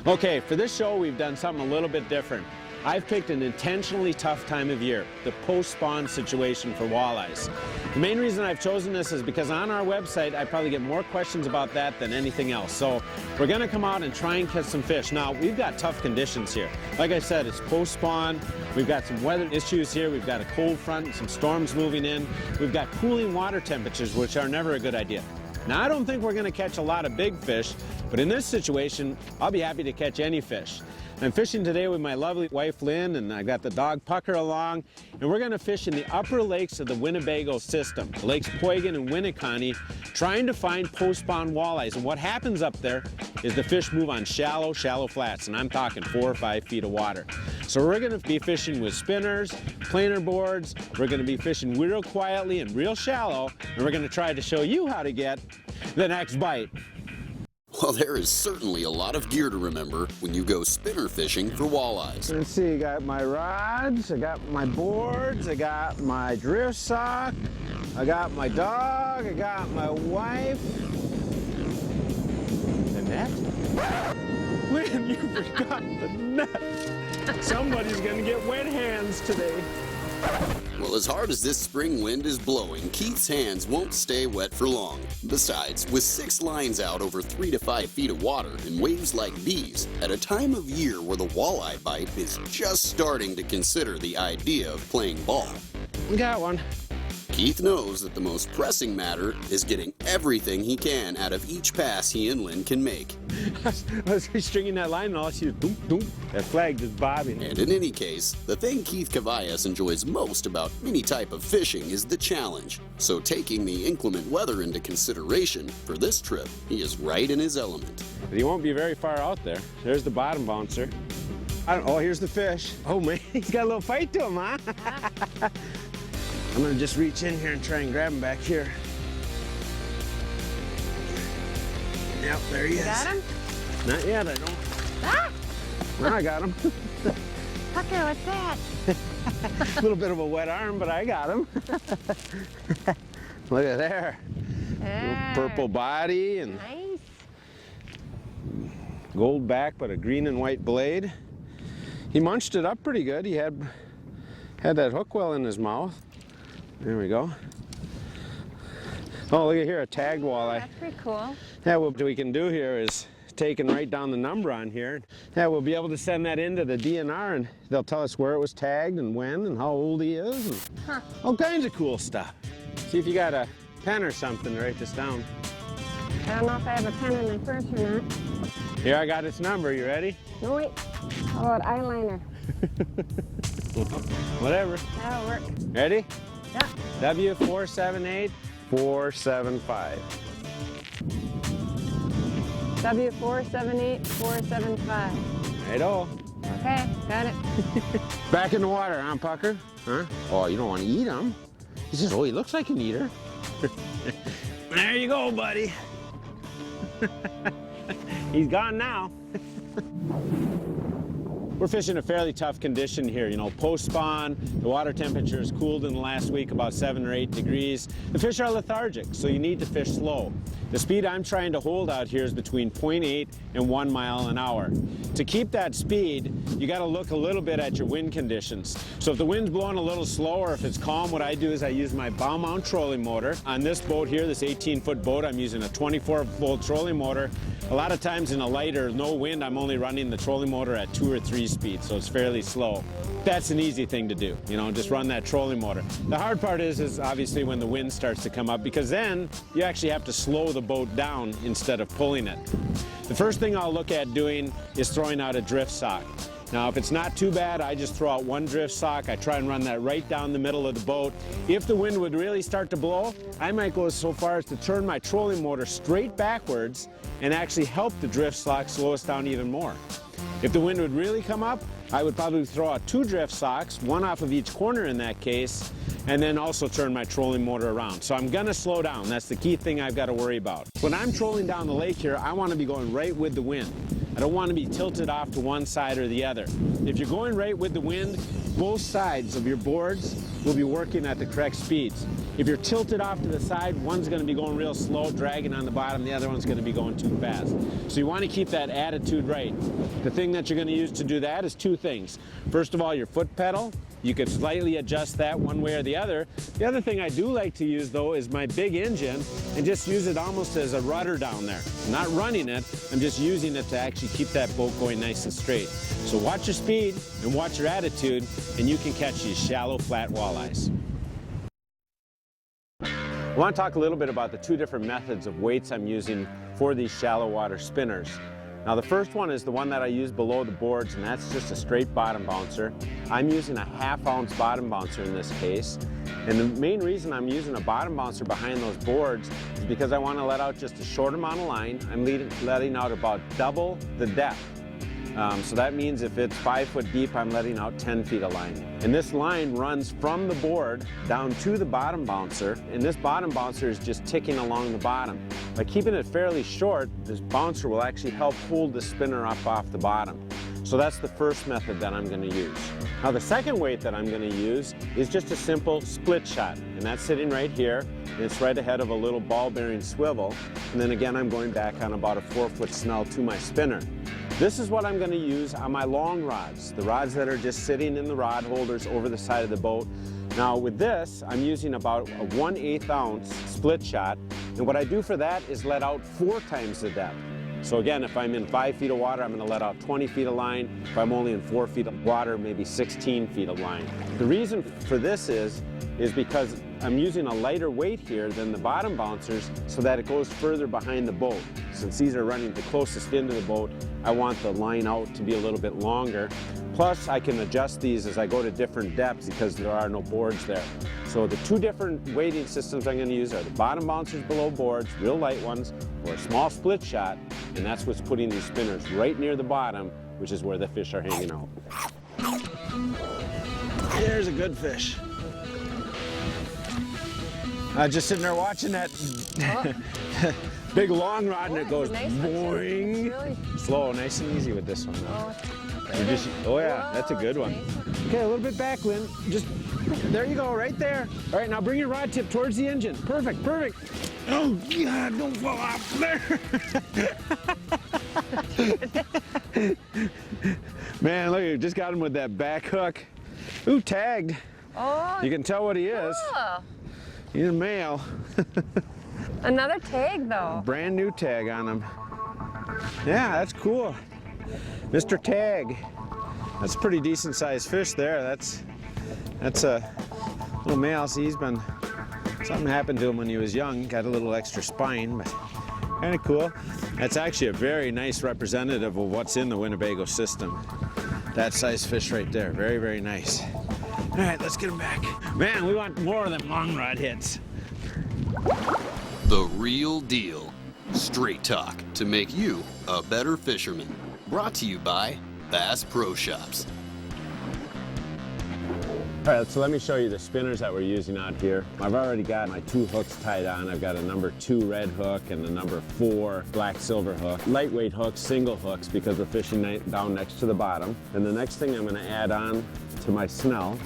Okay, for this show we've done something a little bit different. I've picked an intentionally tough time of year, the post-spawn situation for walleyes. The main reason I've chosen this is because on our website I probably get more questions about that than anything else. So we're going to come out and try and catch some fish. Now, we've got tough conditions here. Like I said, it's post-spawn. We've got some weather issues here. We've got a cold front, some storms moving in. We've got cooling water temperatures, which are never a good idea. Now, I don't think we're going to catch a lot of big fish, but in this situation, I'll be happy to catch any fish. I'm fishing today with my lovely wife, Lynn, and I got the dog Pucker along, and we're going to fish in the upper lakes of the Winnebago system, Lakes Poygan and Winneconne, trying to find post-spawn walleyes. And what happens up there is the fish move on shallow flats, and I'm talking 4 or 5 feet of water. So we're going to be fishing with spinners, planer boards. We're going to be fishing real quietly and real shallow, and we're going to try to show you how to get the next bite. Well, there is certainly a lot of gear to remember when you go spinner fishing for walleyes. Let's see, I got my rods, I got my boards, I got my drift sock, I got my dog, I got my wife. The net? Lynn, you forgot the net. Somebody's gonna get wet hands today. Well, as hard as this spring wind is blowing, Keith's hands won't stay wet for long. Besides, with 6 lines out over 3 to 5 feet of water and waves like these, at a time of year where the walleye bite is just starting to consider the idea of playing ball. We got one. Keith knows that the most pressing matter is getting everything he can out of each pass he and Lynn can make. I was stringing that line and all I see is doom, doom. That flag just bobbing. And in any case, the thing Keith Kavajecz enjoys most about any type of fishing is the challenge. So taking the inclement weather into consideration, for this trip, he is right in his element. But he won't be very far out there. There's the bottom bouncer. Oh, here's the fish. Oh man, he's got a little fight to him, huh? I'm gonna just reach in here and try and grab him back here. Yep, there he is. Got him? Not yet, I don't. Ah! Now I got him. Pucker, what's that? A little bit of a wet arm, but I got him. Look at there. Little purple body and Nice. gold back, but a green and white blade. He munched it up pretty good. He had that hook well in his mouth. There we go. Oh, look at here, a tagged walleye. That's pretty cool. Yeah, what we can do here is take and write down the number on here. Yeah, we'll be able to send that into the DNR and they'll tell us where it was tagged and when and how old he is. And all kinds of cool stuff. See if you got a pen or something to write this down. I don't know if I have a pen in my purse or not. Here, I got its number. You ready? No, wait. How about eyeliner? Whatever. That'll work. Ready? Yeah. W478475. W478475. Righto. Okay, got it. Back in the water, huh, Pucker? Huh? Oh, you don't want to eat him. He says, oh, he looks like an eater. There you go, buddy. He's gone now. We're fishing a fairly tough condition here, you know, post-spawn, the water temperature has cooled in the last week about 7 or 8 degrees. The fish are lethargic, so you need to fish slow. The speed I'm trying to hold out here is between 0.8 and 1 mile an hour. To keep that speed, you got to look a little bit at your wind conditions. So if the wind's blowing a little slower, if it's calm, what I do is I use my bow mount trolling motor. On this boat here, this 18-foot boat, I'm using a 24-volt trolling motor. A lot of times in a light or no wind, I'm only running the trolling motor at 2 or 3 speed, so it's fairly slow. That's an easy thing to do, you know, just run that trolling motor. The hard part is obviously when the wind starts to come up, because then you actually have to slow the boat down instead of pulling it. The first thing I'll look at doing is throwing out a drift sock. Now, if it's not too bad, I just throw out one drift sock. I try and run that right down the middle of the boat. If the wind would really start to blow, I might go so far as to turn my trolling motor straight backwards and actually help the drift sock slow us down even more. If the wind would really come up, I would probably throw out 2 drift socks, one off of each corner in that case, and then also turn my trolling motor around. So I'm gonna slow down. That's the key thing I've got to worry about. When I'm trolling down the lake here, I want to be going right with the wind. I don't want to be tilted off to one side or the other. If you're going right with the wind, both sides of your boards will be working at the correct speeds. If you're tilted off to the side, one's going to be going real slow, dragging on the bottom, the other one's going to be going too fast. So you want to keep that attitude right. The thing that you're going to use to do that is two things. First of all, your foot pedal. You could slightly adjust that one way or the other. The other thing I do like to use though is my big engine and just use it almost as a rudder down there. I'm not running it, I'm just using it to actually keep that boat going nice and straight. So watch your speed and watch your attitude and you can catch these shallow, flat walleyes. I want to talk a little bit about the two different methods of weights I'm using for these shallow water spinners. Now the first one is the one that I use below the boards, and that's just a straight bottom bouncer. I'm using a 1/2 ounce bottom bouncer in this case. And the main reason I'm using a bottom bouncer behind those boards is because I want to let out just a short amount of line. I'm letting out about double the depth. So that means if it's 5 foot deep, I'm letting out 10 feet of line. And this line runs from the board down to the bottom bouncer, and this bottom bouncer is just ticking along the bottom. By keeping it fairly short, this bouncer will actually help hold the spinner up off the bottom. So that's the first method that I'm going to use. Now the second weight that I'm going to use is just a simple split shot, and that's sitting right here, and it's right ahead of a little ball bearing swivel. And then again, I'm going back on about a 4 foot snell to my spinner. This is what I'm going to use on my long rods, the rods that are just sitting in the rod holders over the side of the boat. Now with this, I'm using about a 1/8 ounce split shot, and what I do for that is let out 4 times the depth. So again, if I'm in 5 feet of water, I'm going to let out 20 feet of line. If I'm only in 4 feet of water, maybe 16 feet of line. The reason for this is because I'm using a lighter weight here than the bottom bouncers so that it goes further behind the boat. Since these are running the closest into the boat, I want the line out to be a little bit longer. Plus, I can adjust these as I go to different depths because there are no boards there. So the two different weighting systems I'm going to use are the bottom bouncers below boards, real light ones, or a small split shot, and that's what's putting these spinners right near the bottom, which is where the fish are hanging out. There's a good fish. Just sitting there watching that big long rod, and it goes boing. Really slow, nice and easy with this one. Oh Yeah, that's a good one. Okay, a little bit back, Lynn. Just, there you go, right there. All right, now bring your rod tip towards the engine. Perfect, perfect. Oh, God, don't fall off there. Man, look, you just got him with that back hook. Ooh, tagged. Oh, you can tell what he is. Cool. He's a male. Another tag, though. Brand new tag on him. Yeah, that's cool. Mr. Tag. That's a pretty decent sized fish there. That's a little male. See, something happened to him when he was young. Got a little extra spine, but kind of cool. That's actually a very nice representative of what's in the Winnebago system. That size fish right there. Very, very nice. All right, let's get him back. Man, we want more of them long rod hits. The real deal. Straight talk to make you a better fisherman. Brought to you by Bass Pro Shops. All right, so let me show you the spinners that we're using out here. I've already got my 2 hooks tied on. I've got a number 2 red hook and a number 4 black silver hook. Lightweight hooks, single hooks, because we're fishing down next to the bottom. And the next thing I'm going to add on to my snell,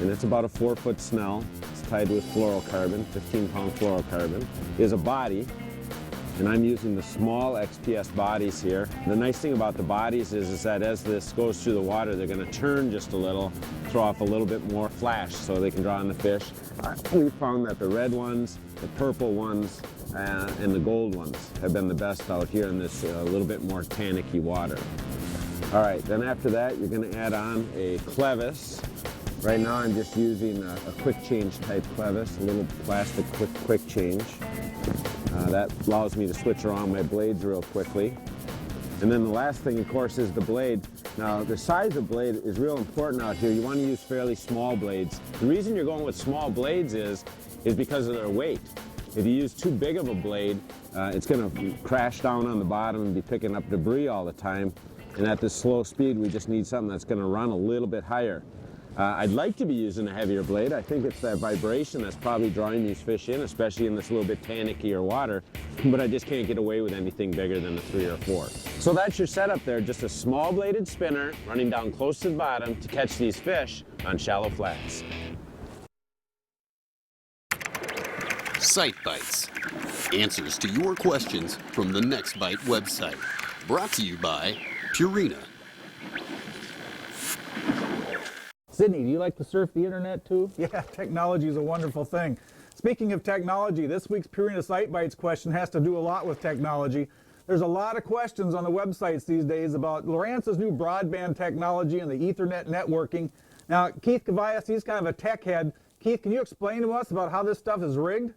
and it's about a 4 foot snell. It's tied with fluorocarbon, 15-pound fluorocarbon, is a body. And I'm using the small XPS bodies here. The nice thing about the bodies is that as this goes through the water, they're going to turn just a little, throw off a little bit more flash so they can draw on the fish. We found that the red ones, the purple ones, and the gold ones have been the best out here in this little bit more tannicky water. All right, then after that, you're going to add on a clevis. Right now I'm just using a quick change type clevis, a little plastic quick change. That allows me to switch around my blades real quickly. And then the last thing, of course, is the blade. Now, the size of blade is real important out here. You want to use fairly small blades. The reason you're going with small blades is because of their weight. If you use too big of a blade, it's going to crash down on the bottom and be picking up debris all the time. And at this slow speed, we just need something that's going to run a little bit higher. I'd like to be using a heavier blade. I think it's that vibration that's probably drawing these fish in, especially in this little bit tannickier water, but I just can't get away with anything bigger than a 3 or 4. So that's your setup there, just a small bladed spinner running down close to the bottom to catch these fish on shallow flats. Sight Bites. Answers to your questions from the Next Bite website. Brought to you by Purina. Sydney, do you like to surf the internet too? Yeah, technology is a wonderful thing. Speaking of technology, this week's Purina Sight Bites question has to do a lot with technology. There's a lot of questions on the websites these days about Lorance's new broadband technology and the Ethernet networking. Now, Keith Kavajecz, he's kind of a tech head. Keith, can you explain to us about how this stuff is rigged?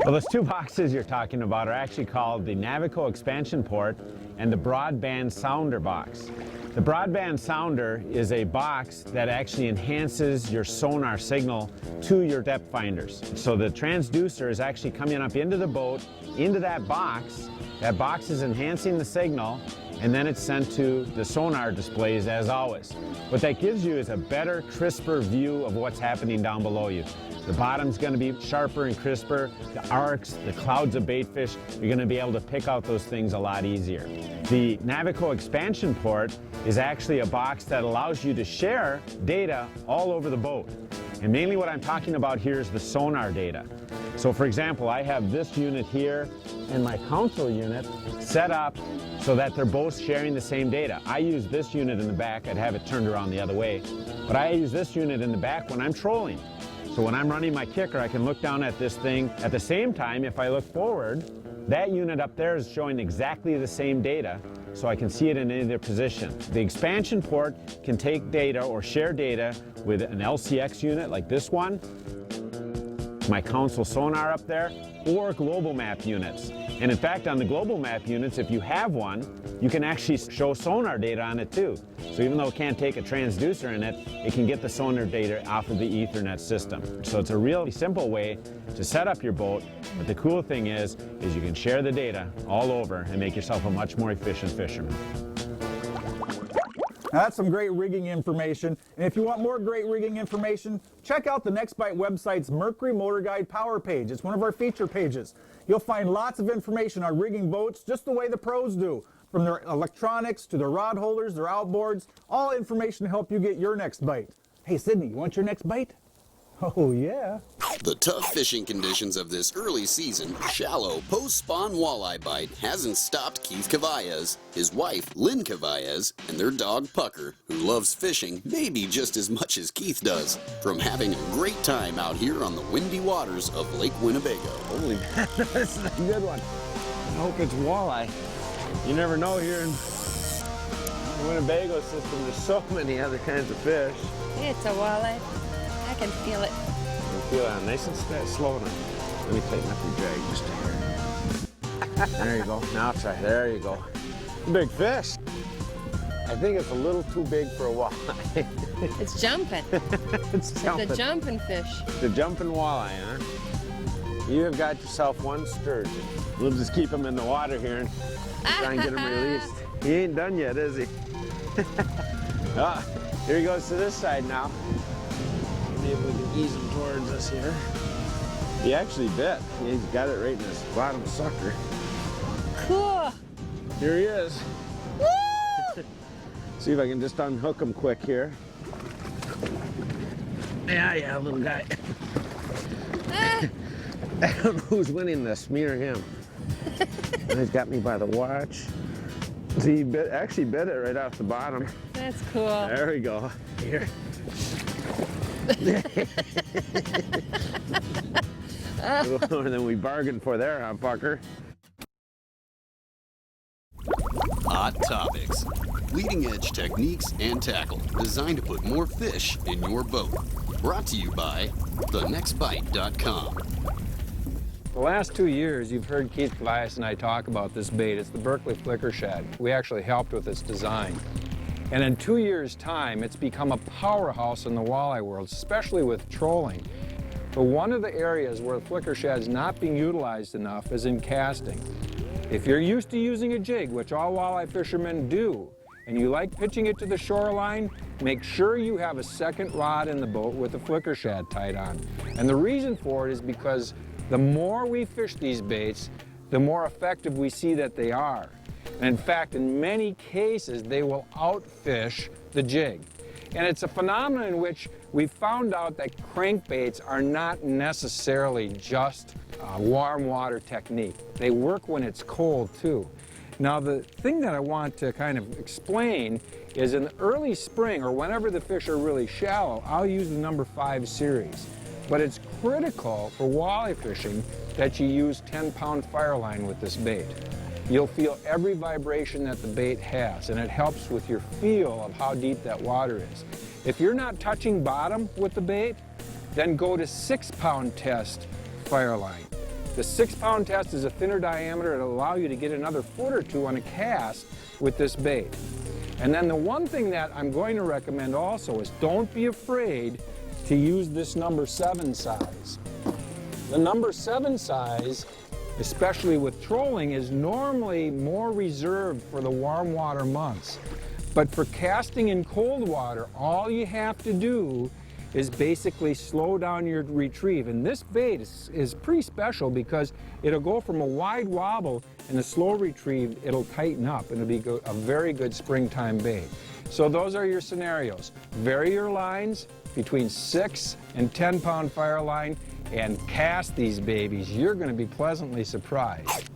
Well, those two boxes you're talking about are actually called the Navico expansion port and the broadband sounder box. The broadband sounder is a box that actually enhances your sonar signal to your depth finders. So the transducer is actually coming up into the boat, into that box. That box is enhancing the signal, and then it's sent to the sonar displays as always. What that gives you is a better, crisper view of what's happening down below you. The bottom's going to be sharper and crisper. The arcs, the clouds of baitfish, you're going to be able to pick out those things a lot easier. The Navico expansion port is actually a box that allows you to share data all over the boat. And mainly what I'm talking about here is the sonar data. So for example, I have this unit here and my console unit set up so that they're both sharing the same data. I use this unit in the back. I'd have it turned around the other way. But I use this unit in the back when I'm trolling. So when I'm running my kicker, I can look down at this thing. At the same time, if I look forward, that unit up there is showing exactly the same data, so I can see it in either position. The expansion port can take data or share data with an LCX unit like this one, my console sonar up there, or global map units. And in fact, on the global map units, if you have one, you can actually show sonar data on it too. So even though it can't take a transducer in it, it can get the sonar data off of the Ethernet system. So it's a really simple way to set up your boat, but the cool thing is you can share the data all over and make yourself a much more efficient fisherman. Now that's some great rigging information, and if you want more great rigging information, check out the Next Bite website's Mercury Motor Guide Power page. It's one of our feature pages. You'll find lots of information on rigging boats just the way the pros do, from their electronics to their rod holders, their outboards, all information to help you get your next bite. Hey Sydney, you want your next bite? Oh yeah. The tough fishing conditions of this early season, shallow, post-spawn walleye bite hasn't stopped Keith Kavajecz, his wife Lynn Kavajecz, and their dog Pucker, who loves fishing maybe just as much as Keith does, from having a great time out here on the windy waters of Lake Winnebago. Holy man, this is a good one. I hope it's walleye. You never know here in the Winnebago system, there's so many other kinds of fish. It's a walleye. I can feel it. You feel it nice and slow now. Let me tighten up your drag just a hair. There you go. Now try. There you go. Big fish. I think it's a little too big for a walleye. It's jumping. It's jumping. It's a jumping fish. The jumping walleye, huh? You have got yourself one sturgeon. We'll just keep him in the water here and try and get him released. He ain't done yet, is he? Ah, here he goes to this side now. Maybe we can ease him towards us here. He actually bit. He's got it right in his bottom sucker. Cool. Here he is. Woo! See if I can just unhook him quick here. Yeah, little guy. I don't know who's winning this, me or him. He's got me by the watch. See, he actually bit it right off the bottom. That's cool. There we go. Here. A little more than we bargained for there, huh, Pucker? Hot Topics. Leading edge techniques and tackle designed to put more fish in your boat. Brought to you by thenextbite.com. The last 2 years, you've heard Keith Kavajecz and I talk about this bait. It's the Berkeley Flicker Shad. We actually helped with its design. And in 2 years' time, it's become a powerhouse in the walleye world, especially with trolling. But one of the areas where the Flicker Shad's not being utilized enough is in casting. If you're used to using a jig, which all walleye fishermen do, and you like pitching it to the shoreline, make sure you have a second rod in the boat with a Flicker Shad tied on. And the reason for it is because the more we fish these baits, the more effective we see that they are. And in fact, in many cases, they will outfish the jig. And it's a phenomenon in which we found out that crankbaits are not necessarily just a warm water technique. They work when it's cold too. Now the thing that I want to kind of explain is in the early spring or whenever the fish are really shallow, I'll use the number 5 series. But it's critical for walleye fishing that you use 10-pound fire line with this bait. You'll feel every vibration that the bait has, and it helps with your feel of how deep that water is. If you're not touching bottom with the bait, then go to 6-pound test fire line. The 6-pound test is a thinner diameter. It'll allow you to get another foot or two on a cast with this bait. And then the one thing that I'm going to recommend also is don't be afraid to use this number 7 size. The number 7 size, especially with trolling, is normally more reserved for the warm water months. But for casting in cold water, all you have to do is basically slow down your retrieve. And this bait is pretty special because it'll go from a wide wobble and a slow retrieve, it'll tighten up and it'll be a very good springtime bait. So those are your scenarios. Vary your lines between 6 and 10-pound fire line and cast these babies. You're going to be pleasantly surprised.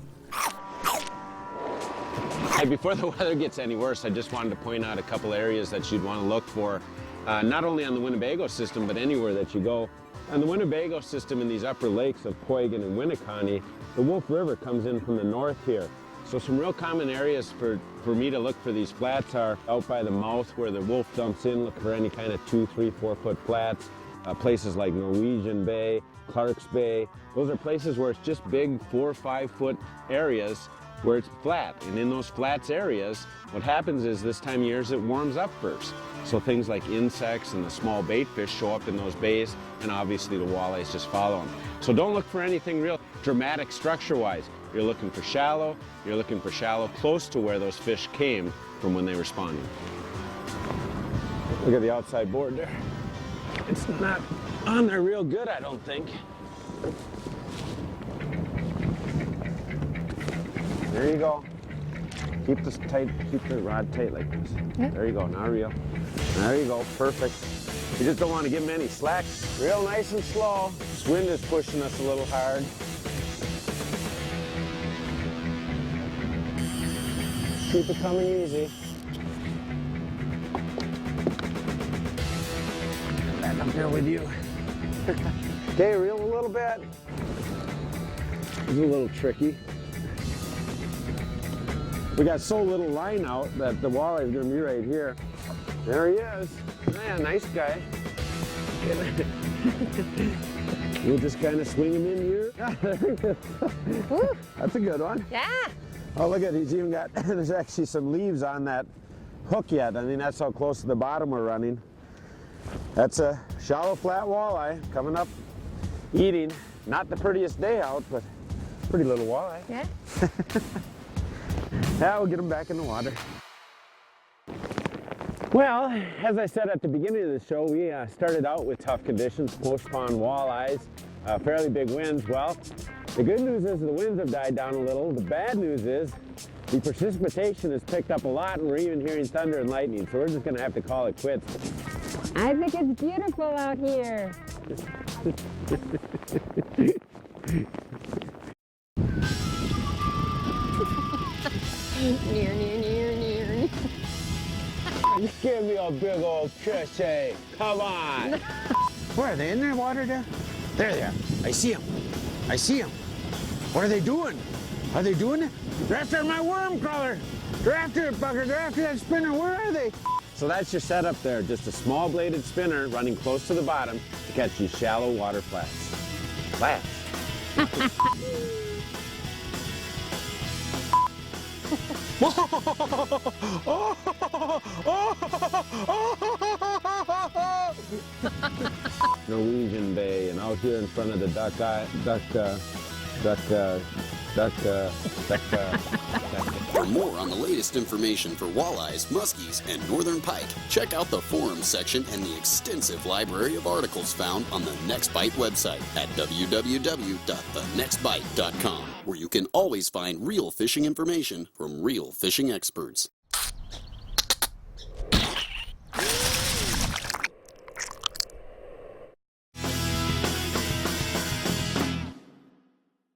Hey, before the weather gets any worse, I just wanted to point out a couple areas that you'd want to look for, not only on the Winnebago system, but anywhere that you go. On the Winnebago system in these upper lakes of Koigan and Winneconne, the Wolf River comes in from the north here. So some real common areas for me to look for these flats are out by the mouth where the Wolf dumps in, look for any kind of 2, 3, 4 foot flats. Places like Norwegian Bay, Clark's Bay, those are places where it's just big 4 or 5 foot areas where it's flat. And in those flats areas, what happens is this time of year is it warms up first. So things like insects and the small bait fish show up in those bays, and obviously the walleyes just follow them. So don't look for anything real dramatic structure-wise. You're looking for shallow close to where those fish came from when they were spawning. Look at the outside board there. It's not on there real good, I don't think. There you go. Keep this tight, keep the rod tight like this. Yeah. There you go, now reel. There you go, perfect. You just don't want to give them any slack. Real nice and slow. This wind is pushing us a little hard. Keep it coming easy. Back up here with you. Okay, reel a little bit. It's a little tricky. We got so little line out that the walleye is going to be right here. There he is. Yeah, nice guy. We'll just kind of swing him in here. There he is. That's a good one. Yeah. Oh, look at it. He's even got, there's actually some leaves on that hook yet. I mean, that's how close to the bottom we're running. That's a shallow flat walleye coming up, eating. Not the prettiest day out, but pretty little walleye. Yeah. Yeah, we'll get them back in the water. Well, as I said at the beginning of the show, we started out with tough conditions, post-spawn walleyes, fairly big winds. Well, the good news is the winds have died down a little. The bad news is the precipitation has picked up a lot, and we're even hearing thunder and lightning, so we're just going to have to call it quits. I think it's beautiful out here. Near, near, near, near. You give me a big old kiss, hey. Come on. Where are they in the water there? There they are. I see them. I see them. What are they doing? Are they doing it? They're after my worm crawler. They're after it, Bucker. They're after that spinner. Where are they? So that's your setup there. Just a small bladed spinner running close to the bottom to catch these shallow water flats. Flats. Norwegian Bay, and out here in front of the For more on the latest information for walleyes, muskies, and northern pike, check out the forums section and the extensive library of articles found on the Next Bite website at www.thenextbite.com, where you can always find real fishing information from real fishing experts.